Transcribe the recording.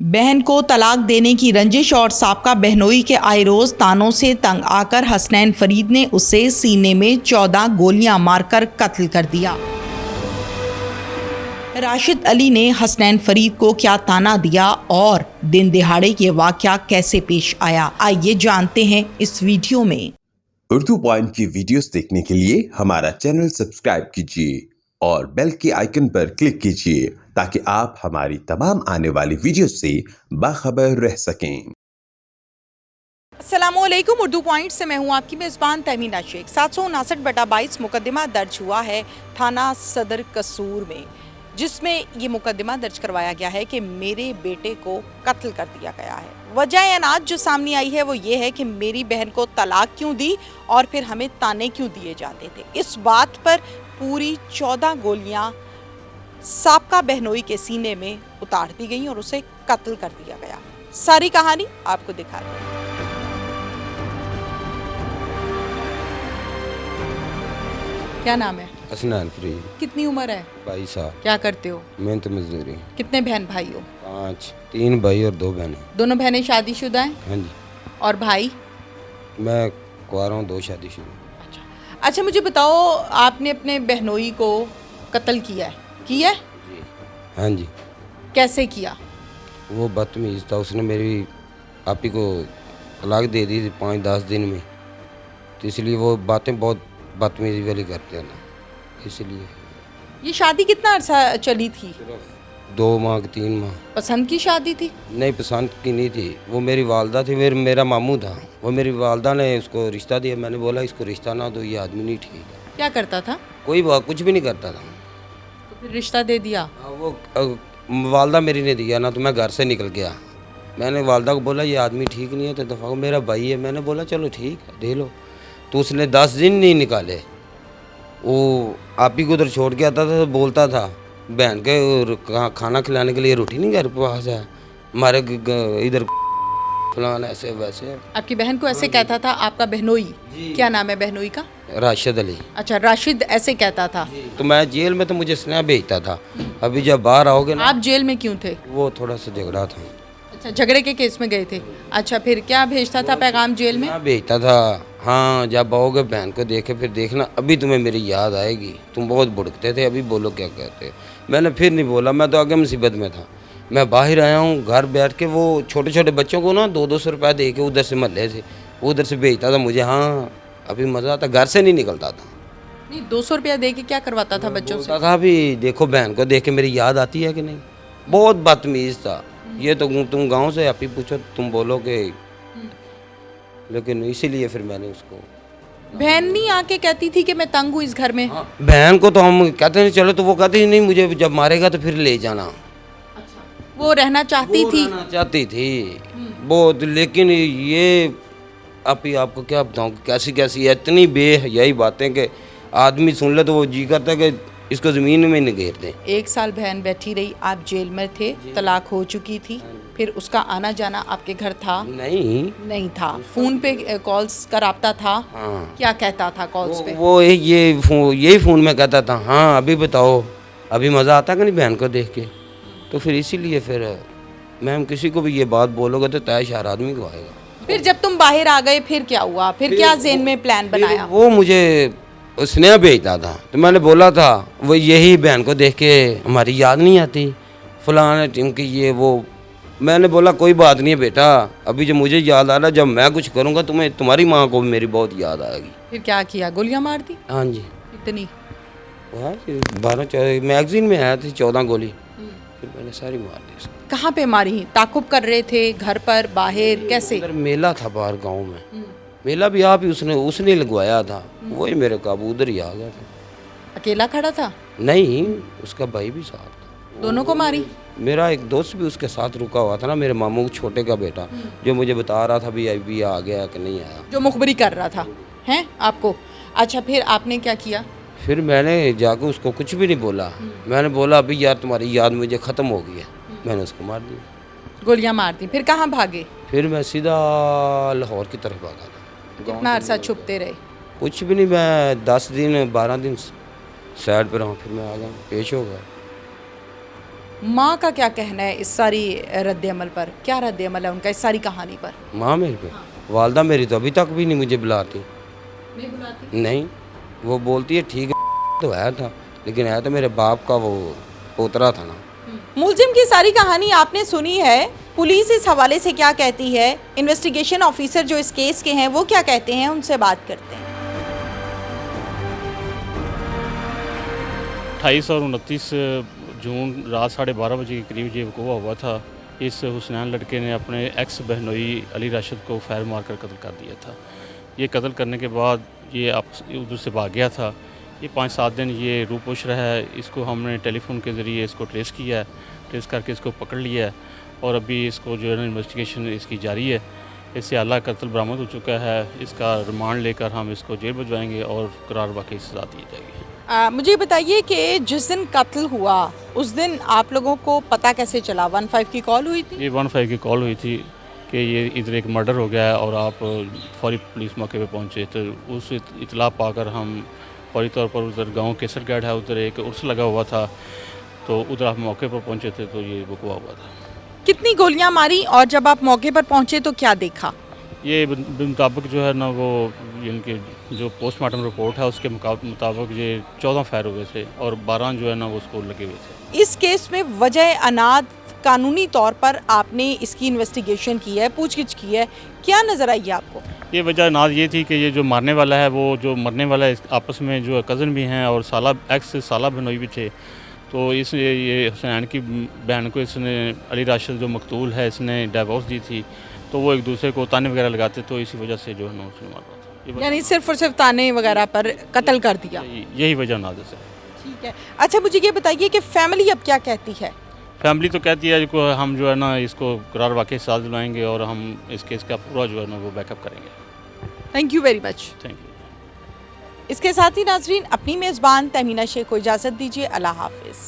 बहन को तलाक देने की रंजिश और साबका बहनोई के आए रोज तानों से तंग आकर हसनैन फरीद ने उसे सीने में 14 गोलियां मारकर कत्ल कर दिया। राशिद अली ने हसनैन फरीद को क्या ताना दिया और दिन दिहाड़े ये वाकया कैसे पेश आया, आइए जानते हैं इस वीडियो में। उर्दू पॉइंट की वीडियोस देखने के लिए हमारा चैनल सब्सक्राइब कीजिए और बेल के आइकन पर क्लिक कीजिए ताकि आप हमारी तमाम आने वाली वीडियोस से बाखबर रह सकें। अस्सलामुअलैकुम, उर्दू पॉइंट से मैं हूं आपकी मेज़बान तहमीना शेख। 759/22 मुकदमा दर्ज हुआ है थाना सदर कसूर में, जिसमें ये मुकदमा दर्ज करवाया गया है कि मेरे बेटे को कत्ल कर दिया गया है। वजह अनाज जो सामने आई है वो ये है कि मेरी बहन को तलाक क्यों दी और फिर हमें ताने क्यों दिए जाते थे। इस बात पर पूरी 14 गोलियां साबका बहनोई के सीने में उतार दी गई और उसे कत्ल कर दिया गया। सारी कहानी आपको दिखा दें। क्या नाम है? हसनैन फरीद। कितनी उम्र है? 22 साल। क्या करते हो? मेहनत मजदूरी। कितने बहन भाई हो? 5, 3 भाई और 2 बहनें। दोनों बहनें शादीशुदा हैं? हाँ जी। और भाई? मैं कुंवारा हूँ, 2 शादीशुदा। अच्छा, मुझे बताओ, आपने अपने बहनोई को कत्ल किया है? किया है? जी। हाँ जी। कैसे किया? वो बदतमीज़ था, उसने मेरी आपी को तलाक दे दी थी 5-10 दिन में, तो इसलिए वो बातें बहुत बदतमीज़ी वाली करते हैं ना, इसलिए। ये शादी कितना अर्सा चली थी? 2 माह 3 माह। पसंद की शादी थी? नहीं, पसंद की नहीं थी। वो मेरी वालदा थी, मेरा मामू था। वो मेरी वालदा ने उसको रिश्ता दिया। मैंने बोला इसको रिश्ता ना दो, ये आदमी नहीं ठीक। क्या करता था? कोई बात कुछ भी नहीं करता था। तो फिर रिश्ता दे दिया? वो वालदा मेरी ने दिया ना, तो मैं घर से निकल गया। मैंने वालदा को बोला ये आदमी ठीक नहीं है, तो दफ़ा मेरा भाई है। मैंने बोला चलो ठीक है दे लो, तो उसने 10 दिन नहीं निकाले। वो आप ही को उधर छोड़ के आता था, तो बोलता था बहन के खाना खिलाने के लिए रोटी नहीं घर के पास है, हमारे इधर फलान ऐसे वैसे। आपकी बहन को ऐसे कहता था आपका बहनोई? क्या नाम है बहनोई का? राशिद अली। अच्छा, राशिद ऐसे कहता था। तो मैं जेल में, तो मुझे स्नेह भेजता था। अभी जब बाहर आओगे ना। आप जेल में क्यों थे? वो थोड़ा सा झगड़ा था। अच्छा, झगड़े के केस में गए थे। अच्छा, फिर क्या भेजता था पैगाम जेल में? मैं भेजता था, हाँ जब आओगे बहन को देखे फिर देखना, अभी तुम्हें मेरी याद आएगी, तुम बहुत भुड़कते थे, अभी बोलो क्या कहते। मैंने फिर नहीं बोला, मैं तो आगे मुसीबत में था। मैं बाहर आया हूँ, घर बैठ के वो छोटे छोटे बच्चों को ना 200-200 रुपया दे के उधर से महल्ले से वो उधर से भेजता था मुझे। हाँ अभी मज़ा आता, घर से नहीं निकलता था। नहीं, 200 रुपया दे के क्या करवाता था बच्चों से? बोलता था अभी देखो बहन को देख के मेरी याद आती है कि नहीं। बहुत बदतमीज़ था ये तो। तुम गांव से आप ही पूछो, तुम बोलोगे। लेकिन इसीलिए फिर मैंने उसको। बहन नहीं आके कहती थी कि मैं तंग हूँ इस घर में? हाँ, बहन को तो हम कहते नहीं चलो, तो वो कहती नहीं मुझे जब मारेगा तो फिर ले जाना। अच्छा, वो रहना चाहती थी? रहना चाहती थी बहुत, लेकिन ये आप ही आपको क्या बताऊँ कैसी कैसी है, इतनी बेहयाई बातें कि आदमी सुन ले तो वो जी करता है कि इसको ज़मीन में नहीं घेर दें। 1 साल बहन बैठी रही, आप जेल में थे, तलाक हो चुकी थी, फिर उसका आना जाना आपके घर था? नहीं था। फोन पे कॉल्स का राब्ता था? हाँ। क्या कहता था कॉल्स पे? वो यही फ़ोन में कहता था हाँ अभी बताओ, अभी मज़ा आता कि नहीं बहन को देख के। तो फिर इसीलिए फिर मैम किसी को भी ये बात बोलोगे तो तय आदमी को आएगा। फिर जब तुम बाहर आ गए फिर क्या हुआ? फिर क्या ज़हन में प्लान बनाया? वो मुझे स्नेह भेजता था, तो मैंने बोला था वो यही बहन को देख के हमारी याद नहीं आती फलाना टीम की ये वो। मैंने बोला कोई बात नहीं है बेटा, अभी जब मुझे याद आ रहा, जब मैं कुछ करूँगा तुम्हें तुम्हारी माँ को भी मेरी बहुत याद आएगी। फिर क्या किया? गोलियां मार दी? हाँ जी। इतनी? 12-14 मैगजीन में आया थी 14 गोली, फिर मैंने सारी मार दी। कहाँ पे मारी? ताकुब कर रहे थे? घर पर, बाहर, कैसे? उधर मेला था बाहर गांव में, मेला भी आप ही उसने लगवाया था, वही मेरे काबू उधर ही आ गया था। अकेला खड़ा था? नहीं, उसका भाई भी साथ था। दोनों को मारी? मेरा एक दोस्त भी उसके साथ रुका हुआ था ना, मेरे मामू छोटे का बेटा, जो मुझे बता रहा था भी अभी आ गया कि नहीं आया, जो मुखबरी कर रहा था हैं आपको। अच्छा, फिर आपने क्या किया? फिर मैंने जाकर उसको कुछ भी नहीं बोला। मैंने बोला अभी यार तुम्हारी याद मुझे ख़त्म हो गई है, मैंने उसको मार दिया। गोलियां मार दी। फिर कहाँ भागे? फिर मैं सीधा लाहौर की तरफ भागा था। कितना अरसा छुपते रहे? कुछ भी नहीं, मैं 10 दिन 12 दिन साइड पर रहा, फिर मैं आ गया, पेश हो गया। माँ का क्या कहना है इस सारी रद्द अमल पर? क्या रद्द अमल है उनका इस सारी कहानी पर? माँ मेरे पे, वालदा मेरी तो अभी तक भी नहीं मुझे बुलाती। नहीं बुलाती। नहीं, वो बोलती है ठीक है तो है था, लेकिन है तो मेरे बाप का वो पोतरा था ना। मुलजिम की सारी कहानी आपने सुनी है। पुलिस इस हवाले से क्या कहती है, इन्वेस्टिगेशन ऑफिसर जो इस केस के हैं वो क्या कहते हैं, उनसे बात करते हैं। 28 और 29 जून रात 12:30 बजे के करीब ये वक़ूआ हुआ था। इस हुसनैन लड़के ने अपने एक्स बहनोई अली राशिद को फायर मारकर कत्ल कर दिया था। ये कत्ल करने के बाद ये उधर से भाग गया था। ये 5-7 दिन ये रूपोश रहा है। इसको हमने टेलीफोन के ज़रिए इसको ट्रेस किया है, ट्रेस करके इसको पकड़ लिया है और अभी इसको जो है ना इन्वेस्टिगेशन इसकी जारी है। इससे आला कत्ल बरामद हो चुका है। इसका रिमांड लेकर हम इसको जेल भिजवाएंगे और करार वाकई सज़ा दी जाएगी। मुझे बताइए कि जिस दिन कत्ल हुआ उस दिन आप लोगों को पता कैसे चला? 15 की कॉल हुई थी? ये 15 की कॉल हुई थी कि ये इधर एक मर्डर हो गया है और आप फौरी पुलिस मौके पे पहुंचे। तो उस इतला पाकर हम फौरी तौर पर उधर गांव केसर गढ़ है, उधर एक उर्स लगा हुआ था, तो उधर आप मौके पर पहुंचे थे तो ये वक़ूआ हुआ था। कितनी गोलियां मारी और जब आप मौके पर पहुंचे तो क्या देखा? ये मुताबिक जो है ना वो इनके जो पोस्टमार्टम रिपोर्ट है उसके मुताबिक ये 14 फायर हुए थे और 12 जो है ना वो उसको लगे हुए थे। इस केस में वजह अनाद कानूनी तौर पर आपने इसकी इन्वेस्टिगेशन की है, पूछगिछ की है, क्या नज़र आई आपको? ये वजह नाज ये थी कि ये जो मारने वाला है वो जो मरने वाला है आपस में जो कज़न भी हैं और साला बहनोई भी थे। तो इस ये हुसैन की बहन को इसने अली राशिद जो मकतूल है इसने डिवोर्स दी थी, तो वो एक दूसरे को ताने वगैरह लगाते, तो इसी वजह से जो है ना उसने मार रहा था। यानी सिर्फ और सिर्फ ताने वगैरह पर कत्ल कर दिया। यही वजह नाजिस है। ठीक है। अच्छा मुझे ये बताइए कि फैमिली अब क्या कहती है? फैमिली तो कहती है कि हम जो है ना इसको करार वाकई सज़ा दिलवाएंगे और हम इस केस का पूरा जो है ना वो बैकअप करेंगे। Thank you very much. Thank you. इसके साथ ही नाजरीन अपनी मेज़बान तहमीना शेख को इजाज़त दीजिए। अल्लाह हाफिज़।